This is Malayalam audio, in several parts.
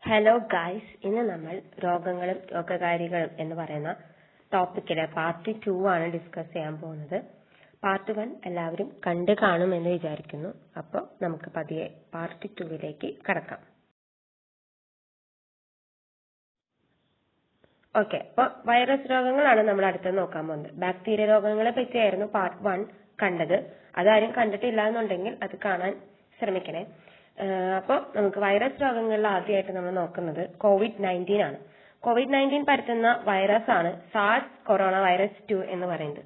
ഹലോ ഗായ്സ്, ഇന്ന് നമ്മൾ രോഗങ്ങളും രോഗകാരികളും എന്ന് പറയുന്ന ടോപ്പിക്കിലെ പാർട്ട് 2 ആണ് ഡിസ്കസ് ചെയ്യാൻ പോകുന്നത്. പാർട്ട് 1 എല്ലാവരും കണ്ടു കാണുമെന്ന് വിചാരിക്കുന്നു. അപ്പോൾ നമുക്ക് പതിയെ പാർട്ട് 2 കടക്കാം. ഓക്കെ, അപ്പോൾ വൈറസ് രോഗങ്ങളാണ് നമ്മൾ അടുത്ത് നോക്കാൻ പോകുന്നത്. ബാക്ടീരിയ രോഗങ്ങളെ പറ്റിയായിരുന്നു പാർട്ട് 1 കണ്ടത്. അതാരും കണ്ടിട്ടില്ല എന്നുണ്ടെങ്കിൽ അത് കാണാൻ ശ്രമിക്കണേ. അപ്പോൾ നമുക്ക് വൈറസ് രോഗങ്ങളിൽ ആദ്യമായിട്ട് നമ്മൾ നോക്കുന്നത് COVID-19 ആണ്. COVID-19 പരത്തുന്ന വൈറസ് ആണ് സാർസ് കൊറോണ വൈറസ് 2 എന്ന് പറയുന്നത്.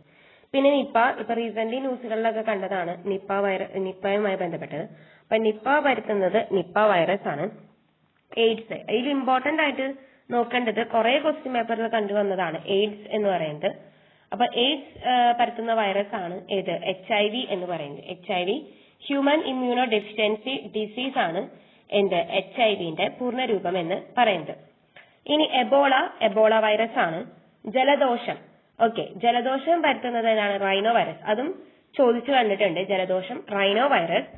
പിന്നെ ഇപ്പൊ റീസെന്റ് ന്യൂസുകളിലൊക്കെ കണ്ടതാണ് നിപ്പയുമായി ബന്ധപ്പെട്ടത്. അപ്പൊ നിപ്പ പരത്തുന്നത് നിപ്പ വൈറസ് ആണ്. എയ്ഡ്സ്, ഇതിൽ ഇമ്പോർട്ടന്റ് ആയിട്ട് നോക്കേണ്ടത് കുറെ ക്വസ്റ്റ്യൻ പേപ്പറിൽ കണ്ടുവന്നതാണ് എയ്ഡ്സ് എന്ന് പറയുന്നത്. അപ്പൊ എയ്ഡ്സ് പരത്തുന്ന വൈറസ് ആണ് ഏത് HIV എന്ന് പറയുന്നത്. HIV human immuno deficiency disease ആണ് എന്ത് HIV പൂർണ്ണ രൂപം എന്ന് പറയുന്നത്. ഇനി എബോള വൈറസ് ആണ്. ജലദോഷം, ഓക്കെ, ജലദോഷം പരത്തുന്നത് ഏതാണ്? Rhino virus. അതും ചോദിച്ചു കണ്ടിട്ടുണ്ട്, ജലദോഷം റൈനോ വൈറസ്.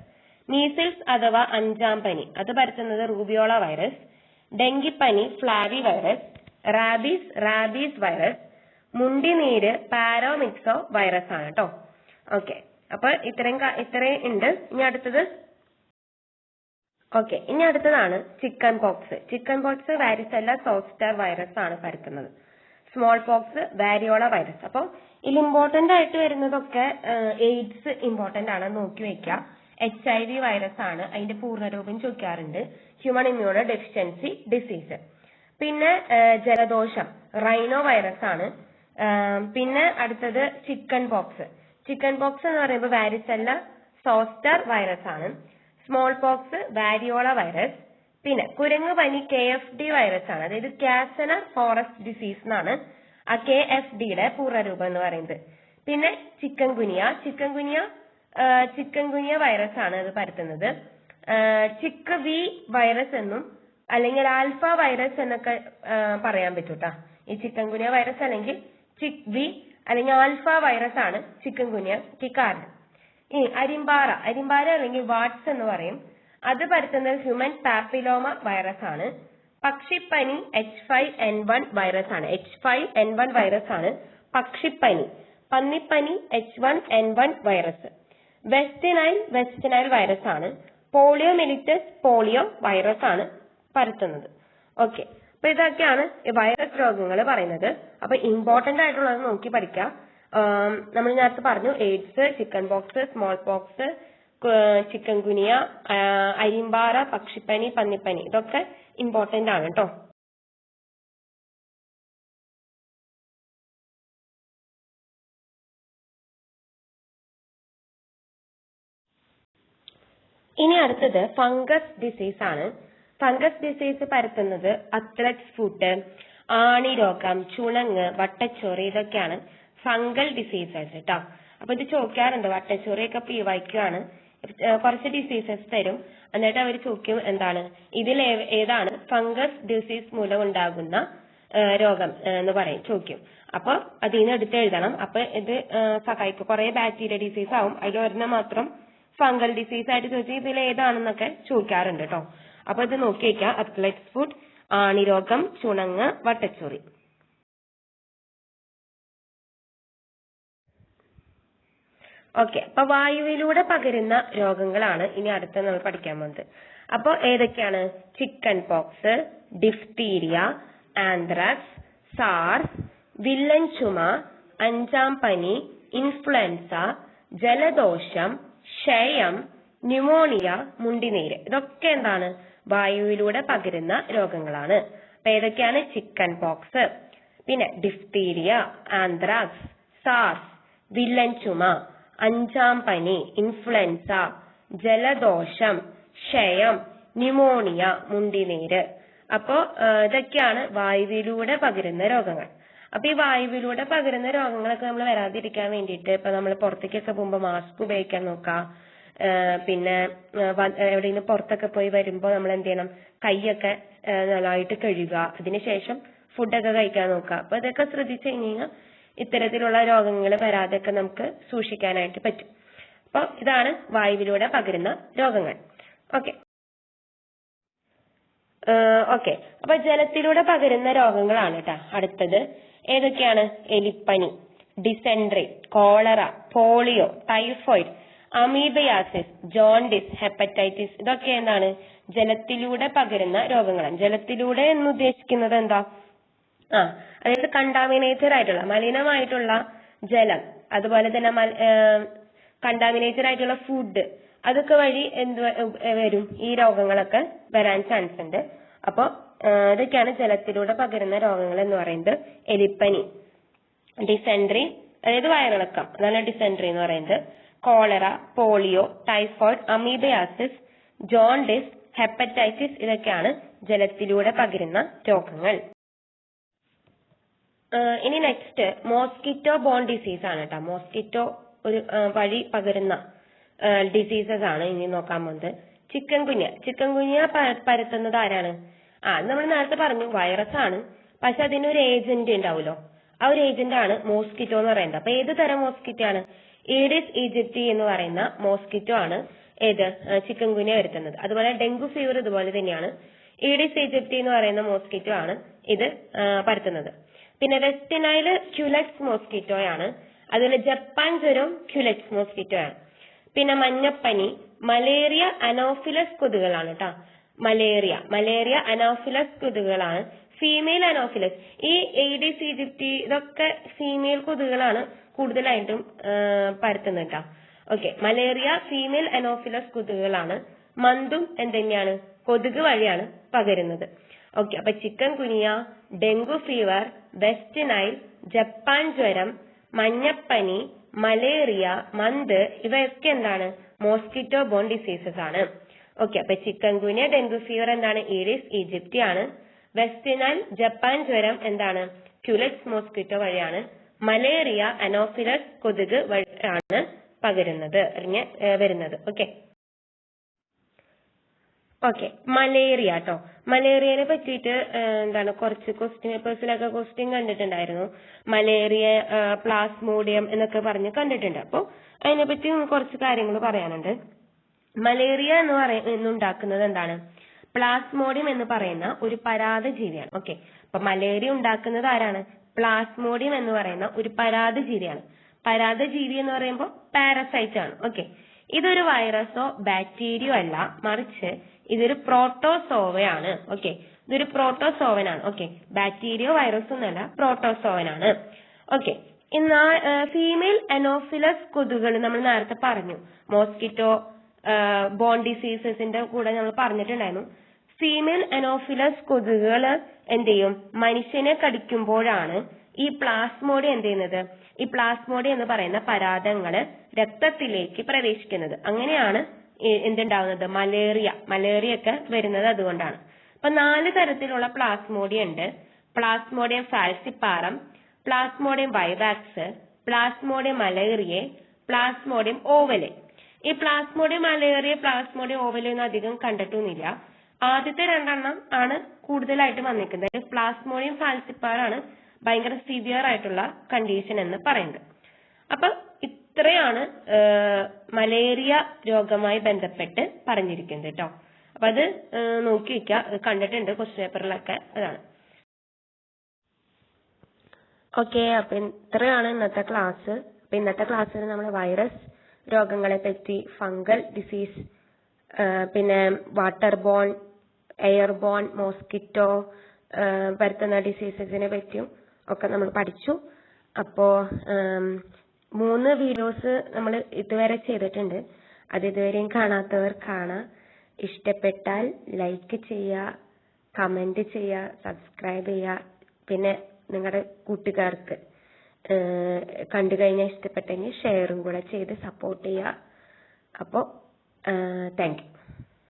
മീസിൽസ് അഥവാ 5-ാം പനി, അത് പരത്തുന്നത് റൂബിയോള വൈറസ്. ഡെങ്കിപ്പനി ഫ്ലാവി വൈറസ്. Rabies virus. മുണ്ടിനീര് പാരോമിക്സോ വൈറസ് ആണ് കേട്ടോ. ഓക്കെ, അപ്പൊ ഇത്രയും ഉണ്ട്. ഇനി അടുത്തതാണ് chicken pox varicella zoster virus ആണ് പരത്തുന്നത്. Small pox variola virus. അപ്പോൾ ഇതിൽ ഇമ്പോർട്ടന്റ് ആയിട്ട് വരുന്നതൊക്കെ എയ്ഡ്സ് ഇമ്പോർട്ടന്റ് ആണ്, നോക്കി വെക്കുക. HIV വൈറസ് ആണ്, അതിന്റെ പൂർണ്ണരൂപം ചോദിക്കാറുണ്ട്. Human immuno deficiency disease. പിന്നെ ജലദോഷം റൈനോ വൈറസ് ആണ്. പിന്നെ അടുത്തത് ചിക്കൻ പോക്സ് എന്ന് പറയുമ്പോൾ വാരിസെല്ല സോസ്റ്റർ വൈറസ് ആണ്. Small pox variola virus. പിന്നെ കുരങ്ങ് പനി KFD വൈറസ് ആണ്, അതായത് കാസന ഫോറസ്റ്റ് ഡിസീസ് എന്നാണ് ആ KFDയുടെ പൂർണ്ണരൂപം എന്ന് പറയുന്നത്. പിന്നെ ചിക്കൻ ഗുനിയ വൈറസ് ആണ് അത് പരത്തുന്നത്. ചിക്ക് വി വൈറസ് എന്നും അല്ലെങ്കിൽ ആൽഫ വൈറസ് എന്നൊക്കെ പറയാൻ പറ്റൂട്ടാ. ഈ ചിക്കൻ ഗുനിയ വൈറസ് അല്ലെങ്കിൽ ചിക്ക് വി അല്ലെങ്കിൽ ആൽഫ വൈറസ് ആണ് ചിക്കൻ ഗുനിയക്ക് കാരണം. ഇനി അരിമ്പാറ അല്ലെങ്കിൽ വാട്സ് എന്ന് പറയും, അത് പരത്തുന്നത് ഹ്യൂമൻ പാപ്പിലോമ വൈറസ് ആണ്. പക്ഷിപ്പനി H5N1 വൈറസ് ആണ്. പക്ഷിപ്പനി. പന്നിപ്പനി H1N1 virus. West Nile virus ആണ്. പോളിയോ വൈറസ് ആണ് പരത്തുന്നത്. ഓക്കെ, അപ്പൊ ഇതൊക്കെയാണ് വൈറസ് രോഗങ്ങൾ പറയുന്നത്. അപ്പൊ ഇമ്പോർട്ടന്റ് ആയിട്ടുള്ളത് നോക്കി പഠിക്കാം. നമ്മൾ നേരത്തെ പറഞ്ഞു AIDS, chicken pox, small pox, chikungunya, അരിമ്പാറ, പക്ഷിപ്പനി, പന്നിപ്പനി, ഇതൊക്കെ ഇമ്പോർട്ടന്റ് ആണ് കേട്ടോ. ഇനി അടുത്തത് ഫംഗസ് ഡിസീസ് ആണ്. ഫംഗസ് ഡിസീസ് പരത്തുന്നത് അത്ലറ്റ്സ് ഫുട്ട്, ആണിരോഗം, ചുണങ്ങ്, വട്ടച്ചൊറി, ഇതൊക്കെയാണ് ഫംഗൽ ഡിസീസസ് കേട്ടോ. അപ്പൊ ഇത് ചോദിക്കാറുണ്ട്, വട്ടച്ചൊറിയൊക്കെ PYQ കുറച്ച് ഡിസീസസ് തരും, എന്നിട്ട് അവർ ചോദിക്കും എന്താണ് ഇതിൽ ഏതാണ് ഫംഗസ് ഡിസീസ് മൂലം ഉണ്ടാകുന്ന രോഗം എന്ന് ചോദിക്കും. അപ്പൊ അതിന് എടുത്ത് എഴുതണം. അപ്പൊ ഇത് സഹായിക്കും. കുറെ ബാക്ടീരിയ ഡിസീസ് ആവും, അതിൽ ഒരെണ്ണം മാത്രം ഫംഗൽ ഡിസീസ് ആയിട്ട് ചോദിച്ചാൽ ഇതിൽ ഏതാണെന്നൊക്കെ ചോദിക്കാറുണ്ട് കേട്ടോ. അപ്പൊ ഇത് നോക്കി വെക്കാം. അത്ലറ്റ്സ് ഫുഡ്, ആണിരോഗം, ചുണങ്ങ്, വട്ടച്ചൊറി. ഓക്കെ, അപ്പൊ വായുവിലൂടെ പകരുന്ന രോഗങ്ങളാണ് ഇനി അടുത്ത നമ്മൾ പഠിക്കാൻ പോകുന്നത്. അപ്പൊ ഏതൊക്കെയാണ്? Chicken pox, diphtheria, anthrax, SARS, villain ചുമ, 5-ാം പനി, ഇൻഫ്ലുവൻസ, ജലദോഷം, ക്ഷയം, ന്യൂമോണിയ, മുണ്ടിനീര്, ഇതൊക്കെ എന്താണ് വായുവിലൂടെ പകരുന്ന രോഗങ്ങളാണ്. അപ്പൊ ഏതൊക്കെയാണ്? ചിക്കൻ പോക്സ്, പിന്നെ ഡിഫ്തീരിയ, ആന്ത്രാക്സ്, സാർസ്, വില്ലൻ ചുമ, 5-ാം പനി, ഇൻഫ്ലുവൻസ, ജലദോഷം, ക്ഷയം, ന്യൂമോണിയ, മുണ്ടിനീര്. അപ്പോ ഇതൊക്കെയാണ് വായുവിലൂടെ പകരുന്ന രോഗങ്ങൾ. അപ്പൊ ഈ വായുവിലൂടെ പകരുന്ന രോഗങ്ങളൊക്കെ നമ്മൾ വരാതിരിക്കാൻ വേണ്ടിയിട്ട് ഇപ്പൊ നമ്മൾ പുറത്തേക്കൊക്കെ പോകുമ്പോൾ മാസ്ക് ഉപയോഗിക്കാൻ നോക്കാം. പിന്നെ എവിടെയെങ്കിലും പുറത്തൊക്കെ പോയി വരുമ്പോൾ നമ്മൾ എന്ത് ചെയ്യണം? കൈയൊക്കെ നല്ലതായിട്ട് കഴുകുക, അതിനുശേഷം ഫുഡൊക്കെ കഴിക്കാൻ നോക്കുക. അപ്പൊ ഇതൊക്കെ ശ്രദ്ധിച്ചു കഴിഞ്ഞാൽ ഇത്തരത്തിലുള്ള രോഗങ്ങൾ വരാതെയൊക്കെ നമുക്ക് സൂക്ഷിക്കാനായിട്ട് പറ്റും. അപ്പൊ ഇതാണ് വായുവിലൂടെ പകരുന്ന രോഗങ്ങൾ. ഓക്കെ, ഓക്കെ, അപ്പൊ ജലത്തിലൂടെ പകരുന്ന രോഗങ്ങളാണ് കേട്ടോ അടുത്തത്. ഏതൊക്കെയാണ്? എലിപ്പനി, dysentery, cholera, polio, typhoid, amoebiasis, jaundice, hepatitis. ഇതൊക്കെ എന്താണ്? ജലത്തിലൂടെ പകരുന്ന രോഗങ്ങളാണ്. ജലത്തിലൂടെ എന്ന് ഉദ്ദേശിക്കുന്നത് എന്താ? അതായത് കണ്ടാമിനേറ്റഡ് ആയിട്ടുള്ള, മലിനമായിട്ടുള്ള ജലം, അതുപോലെ തന്നെ കണ്ടാമിനേറ്റഡ് ആയിട്ടുള്ള ഫുഡ്, അതൊക്കെ വഴി എന്ത് വരും? ഈ രോഗങ്ങളൊക്കെ വരാൻ ചാൻസ് ഉണ്ട്. അപ്പൊ ഇതൊക്കെയാണ് ജലത്തിലൂടെ പകരുന്ന രോഗങ്ങൾ എന്ന് പറയുന്നത്. എലിപ്പനി, ഡിസെൻട്രി, അതായത് വയറിളക്കം, അതാണ് ഡിസെൻട്രി എന്ന് പറയുന്നത്. Cholera, polio, typhoid, amoebiasis, jaundice, hepatitis, ഇതൊക്കെയാണ് ജലത്തിലൂടെ പകരുന്ന രോഗങ്ങൾ. ഇനി നെക്സ്റ്റ് മോസ്കിറ്റോ ബോൺ ഡിസീസ് ആണ് കേട്ടോ. മോസ്കിറ്റോ ഒരു വഴി പകരുന്ന ഡിസീസസ് ആണ് ഇനി നോക്കാൻ പോകുന്നത്. ചിക്കൻ ഗുനിയ പരത്തുന്നത് ആരാണ്? നമ്മൾ നേരത്തെ പറഞ്ഞു വൈറസ് ആണ്, പക്ഷെ അതിനൊരു ഏജന്റ് ഉണ്ടാവുമല്ലോ, ആ ഒരു ഏജന്റ് ആണ് മോസ്കിറ്റോ എന്ന് പറയുന്നത്. അപ്പൊ ഏത് തരം മോസ്കിറ്റോ ആണ്? ഈഡിസ് ഈജിപ്തി എന്ന് പറയുന്ന മോസ്കിറ്റോ ആണ് ഏത് ചിക്കൻ ഗുനിയ വരുത്തുന്നത്. അതുപോലെ ഡെങ്കു ഫീവർ ഇതുപോലെ തന്നെയാണ്. ഈഡിസ് ഈജിപ്തി എന്ന് പറയുന്ന മോസ്കിറ്റോ ആണ് ഇത് പരത്തുന്നത്. പിന്നെ വെസ്റ്റ് നൈല് ക്യുലെക്സ് മോസ്കിറ്റോ ആണ്. അതുപോലെ ജപ്പാൻ ജ്വരം ക്യുലെക്സ് മോസ്കിറ്റോ ആണ്. പിന്നെ മഞ്ഞപ്പനി, മലേറിയ, അനോഫിലസ് കൊതുകുകളാണ് കേട്ടോ. മലേറിയ അനോഫിലസ് കൊതുകുകളാണ്. ഫീമെയിൽ അനോഫിലസ്, ഈ എയ്ഡിസ് ഈജിപ്തി ഇതൊക്കെ ഫീമെയിൽ കൊതുകുകളാണ് കൂടുതലായിട്ടും പരത്തുന്നത് കേട്ടോ. ഓക്കെ, മലേറിയ ഫീമെയിൽ അനോഫിലസ് കൊതുകുകളാണ്. മന്തും എന്തുതന്നെയാണ്? കൊതുക് വഴിയാണ് പകരുന്നത്. ഓക്കെ, അപ്പൊ chikungunya, dengue fever, West Nile, Japan ജ്വരം, മഞ്ഞപ്പനി, മലേറിയ, മന്ത്, ഇവയൊക്കെ എന്താണ്? മോസ്കിറ്റോ ബോൺ ഡിസീസസ് ആണ്. ഓക്കെ, അപ്പൊ ചിക്കൻ ഗുനിയ, ഡെങ്കു ഫീവർ എന്താണ്? ഈഡിസ് ഈജിപ്തി ആണ്. വെസ്റ്റ് നൈൽ, ജപ്പാൻ ജ്വരം എന്താണ്? ക്യുലെക്സ് മോസ്കിറ്റോ വഴിയാണ്. മലേറിയ അനോഫിലസ് കൊതുക് വഴിയാണ് പകരുന്നത് വരുന്നത്. ഓക്കെ, മലേറിയ കേട്ടോ. മലേറിയനെ പറ്റിയിട്ട് എന്താണ് കുറച്ച് ക്വസ്റ്റ്യൻ പേപ്പേഴ്സിലൊക്കെ ക്വസ്റ്റ്യൻ കണ്ടിട്ടുണ്ടായിരുന്നു. മലേറിയ പ്ലാസ്മോഡിയം എന്നൊക്കെ പറഞ്ഞ് കണ്ടിട്ടുണ്ട്. അപ്പോൾ അതിനെപ്പറ്റി കുറച്ച് കാര്യങ്ങൾ പറയാനുണ്ട്. മലേറിയ എന്നുണ്ടാക്കുന്നത് എന്താണ്? പ്ലാസ്മോഡിയം എന്ന് പറയുന്ന ഒരു പരാദജീവിയാണ്. ഓക്കെ, അപ്പൊ മലേറിയ ഉണ്ടാക്കുന്നത് ആരാണ്? പ്ലാസ്മോഡിയം എന്ന് പറയുന്ന ഒരു പരാദജീവിയാണ്. പരാദജീവി എന്ന് പറയുമ്പോൾ പാരസൈറ്റ് ആണ്. ഓക്കെ, ഇതൊരു വൈറസോ ബാക്ടീരിയോ അല്ല, മറിച്ച് ഇതൊരു പ്രോട്ടോസോവയാണ്. ഓക്കെ, ഇതൊരു പ്രോട്ടോസോവനാണ്. ഓക്കെ, ബാക്ടീരിയോ വൈറസ് ഒന്നല്ല, പ്രോട്ടോസോവനാണ്. ഓക്കെ, ഫീമെയിൽ അനോഫിലസ് കൊതുകുകൾ നമ്മൾ നേരത്തെ പറഞ്ഞു. മോസ്കിറ്റോ ബോൺ ഡിസീസസിന്റെ കൂടെ നമ്മൾ പറഞ്ഞിട്ടുണ്ടായിരുന്നു. ഫീമെയിൽ അനോഫിലസ് കൊതുകുകൾ എന്ത് ചെയ്യും? മനുഷ്യനെ കടിക്കുമ്പോഴാണ് ഈ പ്ലാസ്മോഡിയം എന്ത് ചെയ്യുന്നത്? ഈ പ്ലാസ്മോഡിയം എന്ന് പറയുന്ന പരാദങ്ങള് രക്തത്തിലേക്ക് പ്രവേശിക്കുന്നത്. അങ്ങനെയാണ് എന്തുണ്ടാവുന്നത്? മലേറിയ ഒക്കെ വരുന്നത് അതുകൊണ്ടാണ്. അപ്പൊ 4 തരത്തിലുള്ള പ്ലാസ്മോഡിയം ഉണ്ട്. Plasmodium falciparum, plasmodium vivax, plasmodium malariae, plasmodium ovale. ഈ പ്ലാസ്മോഡിയം മലേറിയ, പ്ലാസ്മോഡിയം ഓവലെ ഒന്നും അധികം കണ്ടിട്ടൊന്നുമില്ല. ആദ്യത്തെ 2 ആണ് കൂടുതലായിട്ട് വന്നിരിക്കുന്നത്. പ്ലാസ്മോഡിയം ഫാൽസിപ്പാറാണ് ഭയങ്കര സിവിയർ ആയിട്ടുള്ള കണ്ടീഷൻ എന്ന് പറയുന്നത്. അപ്പൊ ഇത്രയാണ് മലേറിയ രോഗവുമായി ബന്ധപ്പെട്ട് പറഞ്ഞിരിക്കുന്നത് കേട്ടോ. അപ്പൊ അത് നോക്കി വെക്കുക, കണ്ടിട്ടുണ്ട് ക്വസ്റ്റ്യൻ പേപ്പറിലൊക്കെ. അതാണ്. ഓക്കെ, അപ്പൊ ഇത്രയാണ് ഇന്നത്തെ ക്ലാസ്. അപ്പൊ ഇന്നത്തെ ക്ലാസ്സിൽ നമ്മൾ വൈറസ് രോഗങ്ങളെ പറ്റി, ഫംഗൽ ഡിസീസ്, പിന്നെ water borne, air borne, mosquito പരത്തുന്ന ഡിസീസസിനെ പറ്റിയും ഒക്കെ നമ്മൾ പഠിച്ചു. അപ്പോ 3 വീഡിയോസ് നമ്മൾ ഇതുവരെ ചെയ്തിട്ടുണ്ട്. അത് ഇതുവരെയും കാണാത്തവർ കാണാം. ഇഷ്ടപ്പെട്ടാൽ ലൈക്ക് ചെയ്യുക, കമന്റ് ചെയ്യുക, സബ്സ്ക്രൈബ് ചെയ്യുക. പിന്നെ നിങ്ങളുടെ കൂട്ടുകാർക്ക് കണ്ടു കഴിഞ്ഞാൽ ഇഷ്ടപ്പെട്ടെങ്കിൽ ഷെയറും കൂടെ ചെയ്ത് സപ്പോർട്ട് ചെയ്യുക. അപ്പോൾ താങ്ക് യു.